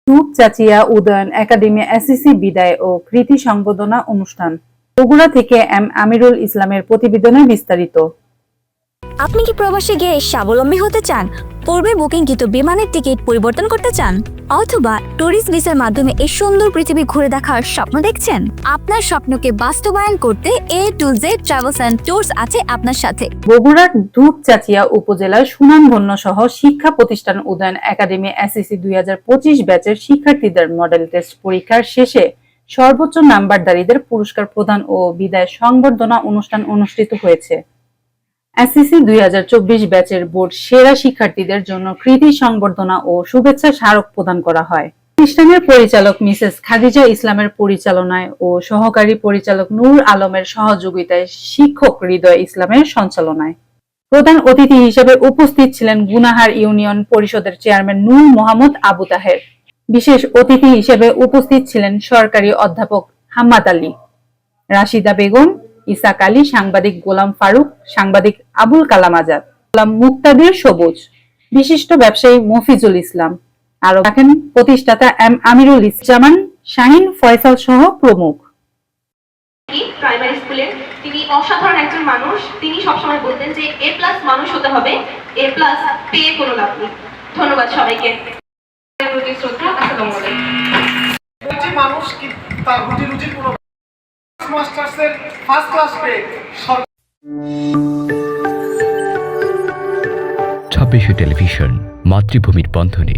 Dupchanchia Udayan academy SSC বিদায় ও কৃতি সংবর্ধনা অনুষ্ঠান। বগুড়া থেকে এম আমিরুল ইসলামের প্রতিবেদনে বিস্তারিত। আপনি কি প্রবাসে গিয়ে স্বাবলম্বী হতে চান? পূর্বে বুকিংকৃত বিমানের টিকিট পরিবর্তন করতে চান, অথবা ট্যুরিস্ট ভিসার মাধ্যমে এই সুন্দর পৃথিবী ঘুরে দেখার স্বপ্ন দেখছেন? আপনার স্বপ্নকে বাস্তবায়ন করতে A to Z travels and tours আছে আপনার সাথে। বগুড়ার ধূপচাচিয়া উপজেলার সুনামধন্য সহ শিক্ষা প্রতিষ্ঠান উদয়ন একাডেমি এসএসসি 2025 ব্যাচের শিক্ষার্থীদের মডেল টেস্ট পরীক্ষার শেষে সর্বোচ্চ নাম্বারধারীদের পুরস্কার প্রদান ও বিদায় সংবর্ধনা অনুষ্ঠান অনুষ্ঠিত হয়েছে। এসএসসি 2024 ব্যাচের বোর্ড সেরা শিক্ষার্থীদের জন্য কৃতি সংবর্ধনা ও শুভেচ্ছা স্মারক প্রদান করা হয়। প্রতিষ্ঠানের পরিচালক মিসেস খাদিজা ইসলামের পরিচালনায় ও সহকারী পরিচালক নূর আলমের সহযোগিতায় শিক্ষক হৃদয় ইসলামের সঞ্চালনায় প্রধান অতিথি হিসেবে উপস্থিত ছিলেন গুনাহার ইউনিয়ন পরিষদের চেয়ারম্যান নূর মোহাম্মদ আবু তাহের। বিশেষ অতিথি হিসেবে উপস্থিত ছিলেন সরকারি অধ্যাপক হাম্মাদ আলী, রাশিদা বেগম, ইসাক আলী, সাংবাদিক গোলাম ফারুক, সাংবাদিক আবুল কালাম আজাদ, গোলাম মুক্তাদির সবুজ, বিশিষ্ট ব্যবসায়ী মফিজুল ইসলাম, আরো থাকেন প্রতিষ্ঠাতা এম আমিরুল ইসলাম, শাহিন, ফয়সাল সহ প্রমুখ। প্রাইমারি স্কুলে তিনি অসাধারণ একজন মানুষ। তিনি সবসময় বলতেন যে A+ মানুষ হতে হবে, A+ পেয়ে কোনো লাভ নেই। ধন্যবাদ সবাইকে। আসসালামু আলাইকুম। মানুষ কি তার রুটির কোনো মাস্টার্সের ফার্স্ট ক্লাস পেয়ে 26 টেলিভিশন মাতৃভূমির বন্ধনে।